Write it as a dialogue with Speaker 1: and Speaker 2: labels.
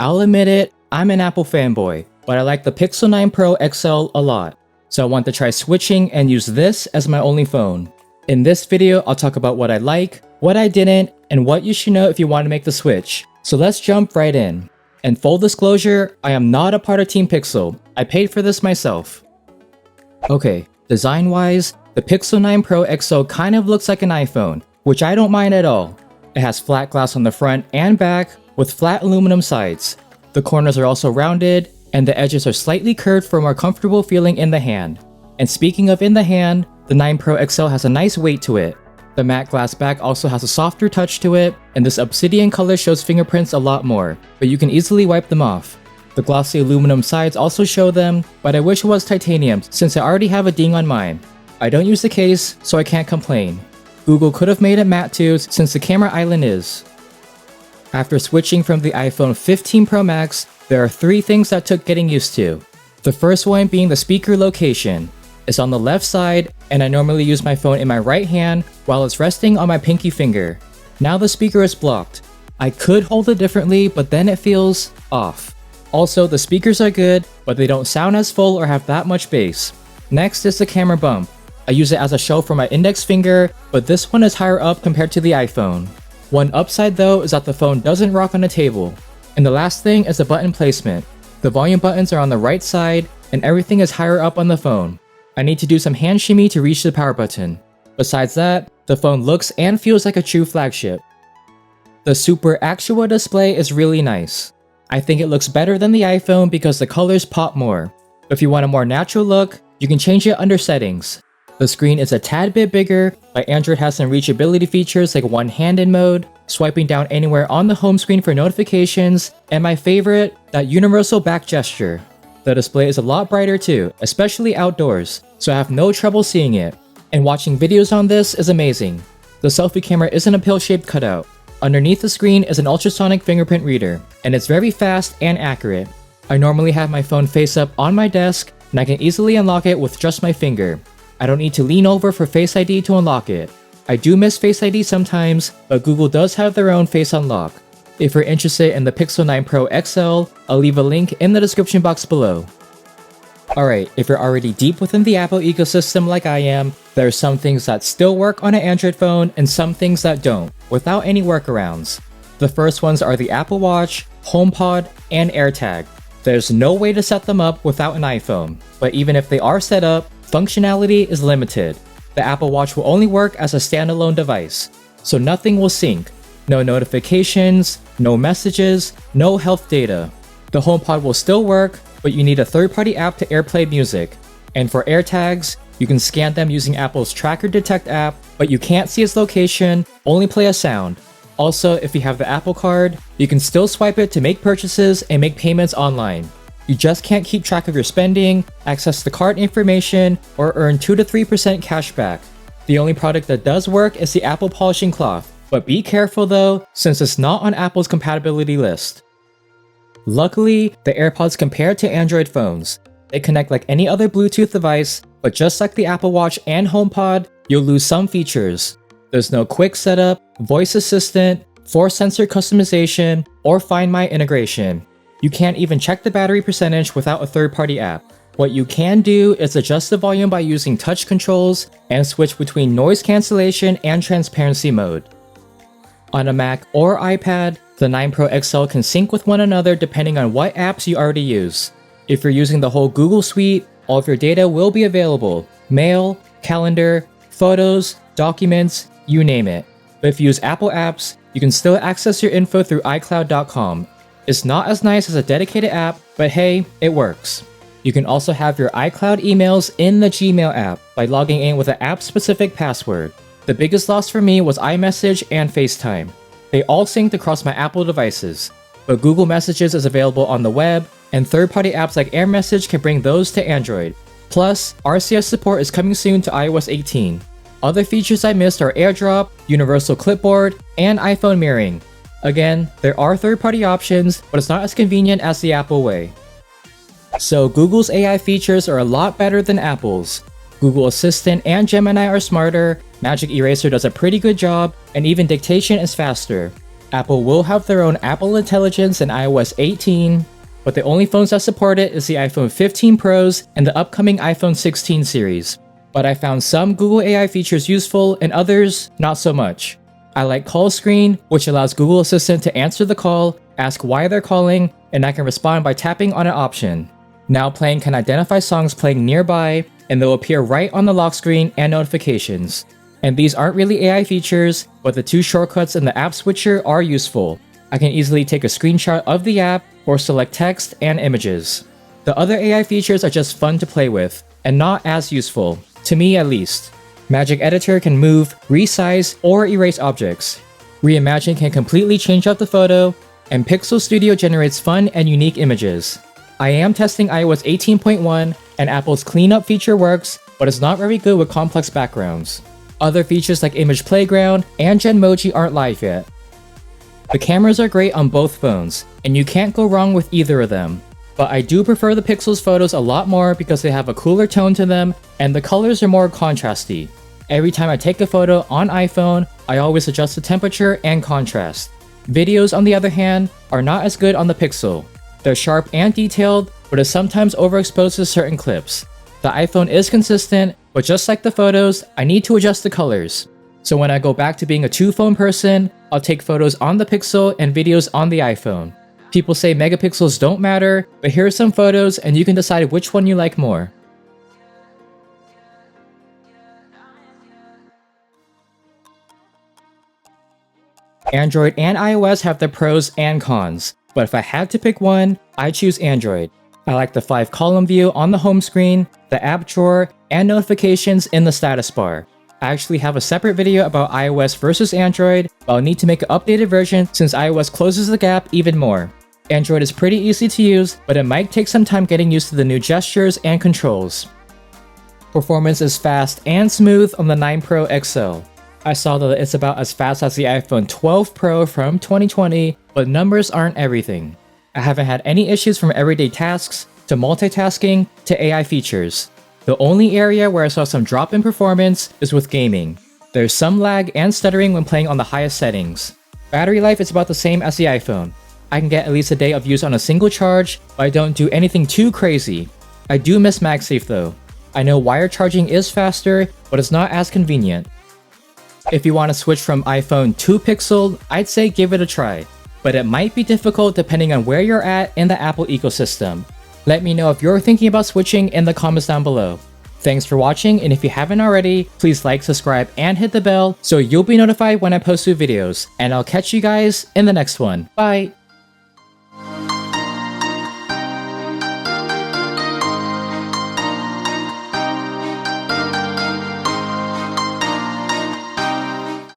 Speaker 1: I'll admit it, I'm an Apple fanboy, but I like the Pixel 9 Pro XL a lot, so I want to try switching and use this as my only phone. In this video, I'll talk about what I like, what I didn't, and what you should know if you want to make the switch. So let's jump right in. And full disclosure, I am not a part of Team Pixel. I paid for this myself. Okay, design-wise, the Pixel 9 Pro XL kind of looks like an iPhone, which I don't mind at all. It has flat glass on the front and back with flat aluminum sides. The corners are also rounded, and the edges are slightly curved for a more comfortable feeling in the hand. And speaking of in the hand, the 9 Pro XL has a nice weight to it. The matte glass back also has a softer touch to it, and this obsidian color shows fingerprints a lot more, but you can easily wipe them off. The glossy aluminum sides also show them, but I wish it was titanium since I already have a ding on mine. I don't use the case, so I can't complain. Google could have made it matte too since the camera island is. After switching from the iPhone 15 Pro Max, there are 3 things that took getting used to. The first one being the speaker location. It's on the left side, and I normally use my phone in my right hand while it's resting on my pinky finger. Now the speaker is blocked. I could hold it differently, but then it feels off. Also, the speakers are good, but they don't sound as full or have that much bass. Next is the camera bump. I use it as a shelf for my index finger, but this one is higher up compared to the iPhone. One upside though is that the phone doesn't rock on a table. And the last thing is the button placement. The volume buttons are on the right side, and everything is higher up on the phone. I need to do some hand shimmy to reach the power button. Besides that, the phone looks and feels like a true flagship. The Super Actual display is really nice. I think it looks better than the iPhone because the colors pop more. If you want a more natural look, you can change it under settings. The screen is a tad bit bigger, but Android has some reachability features like one-handed mode, swiping down anywhere on the home screen for notifications, and my favorite, that universal back gesture. The display is a lot brighter too, especially outdoors, so I have no trouble seeing it. And watching videos on this is amazing. The selfie camera isn't a pill-shaped cutout. Underneath the screen is an ultrasonic fingerprint reader, and it's very fast and accurate. I normally have my phone face up on my desk, and I can easily unlock it with just my finger. I don't need to lean over for Face ID to unlock it. I do miss Face ID sometimes, but Google does have their own Face Unlock. If you're interested in the Pixel 9 Pro XL, I'll leave a link in the description box below. Alright, if you're already deep within the Apple ecosystem like I am, there are some things that still work on an Android phone and some things that don't, without any workarounds. The first ones are the Apple Watch, HomePod, and AirTag. There's no way to set them up without an iPhone, but even if they are set up, functionality is limited. The Apple Watch will only work as a standalone device, so nothing will sync. No notifications, no messages, no health data. The HomePod will still work, but you need a third-party app to AirPlay music. And for AirTags, you can scan them using Apple's Tracker Detect app, but you can't see its location, only play a sound. Also, if you have the Apple Card, you can still swipe it to make purchases and make payments online. You just can't keep track of your spending, access the card information, or earn 2 to 3% cash back. The only product that does work is the Apple Polishing Cloth, but be careful though, since it's not on Apple's compatibility list. Luckily, the AirPods compare to Android phones. They connect like any other Bluetooth device, but just like the Apple Watch and HomePod, you'll lose some features. There's no quick setup, voice assistant, force sensor customization, or Find My integration. You can't even check the battery percentage without a third-party app. What you can do is adjust the volume by using touch controls and switch between noise cancellation and transparency mode. On a Mac or iPad, the 9 Pro XL can sync with one another depending on what apps you already use. If you're using the whole Google suite, all of your data will be available: Mail, Calendar, Photos, Documents, you name it. But if you use Apple apps, you can still access your info through iCloud.com. It's not as nice as a dedicated app, but hey, it works. You can also have your iCloud emails in the Gmail app by logging in with an app-specific password. The biggest loss for me was iMessage and FaceTime. They all synced across my Apple devices, but Google Messages is available on the web, and third-party apps like AirMessage can bring those to Android. Plus, RCS support is coming soon to iOS 18. Other features I missed are AirDrop, Universal Clipboard, and iPhone mirroring. Again, there are third-party options, but it's not as convenient as the Apple way. So Google's AI features are a lot better than Apple's. Google Assistant and Gemini are smarter, Magic Eraser does a pretty good job, and even dictation is faster. Apple will have their own Apple Intelligence in iOS 18, but the only phones that support it is the iPhone 15 Pros and the upcoming iPhone 16 series. But I found some Google AI features useful and others not so much. I like Call Screen, which allows Google Assistant to answer the call, ask why they're calling, and I can respond by tapping on an option. Now Playing can identify songs playing nearby, and they'll appear right on the lock screen and notifications. And these aren't really AI features, but the two shortcuts in the app switcher are useful. I can easily take a screenshot of the app or select text and images. The other AI features are just fun to play with, and not as useful, to me at least. Magic Editor can move, resize, or erase objects. Reimagine can completely change up the photo, and Pixel Studio generates fun and unique images. I am testing iOS 18.1, and Apple's cleanup feature works, but it's not very good with complex backgrounds. Other features like Image Playground and Genmoji aren't live yet. The cameras are great on both phones, and you can't go wrong with either of them. But I do prefer the Pixel's photos a lot more because they have a cooler tone to them, and the colors are more contrasty. Every time I take a photo on iPhone, I always adjust the temperature and contrast. Videos, on the other hand, are not as good on the Pixel. They're sharp and detailed, but it sometimes overexposes certain clips. The iPhone is consistent, but just like the photos, I need to adjust the colors. So when I go back to being a two-phone person, I'll take photos on the Pixel and videos on the iPhone. People say megapixels don't matter, but here are some photos and you can decide which one you like more. Android and iOS have their pros and cons, but if I had to pick one, I'd choose Android. I like the 5-column view on the home screen, the app drawer, and notifications in the status bar. I actually have a separate video about iOS versus Android, but I'll need to make an updated version since iOS closes the gap even more. Android is pretty easy to use, but it might take some time getting used to the new gestures and controls. Performance is fast and smooth on the 9 Pro XL. I saw that it's about as fast as the iPhone 12 Pro from 2020, but numbers aren't everything. I haven't had any issues from everyday tasks, to multitasking, to AI features. The only area where I saw some drop in performance is with gaming. There's some lag and stuttering when playing on the highest settings. Battery life is about the same as the iPhone. I can get at least a day of use on a single charge, but I don't do anything too crazy. I do miss MagSafe though. I know wired charging is faster, but it's not as convenient. If you want to switch from iPhone to Pixel, I'd say give it a try. But it might be difficult depending on where you're at in the Apple ecosystem. Let me know if you're thinking about switching in the comments down below. Thanks for watching, and if you haven't already, please like, subscribe, and hit the bell so you'll be notified when I post new videos. And I'll catch you guys in the next one. Bye!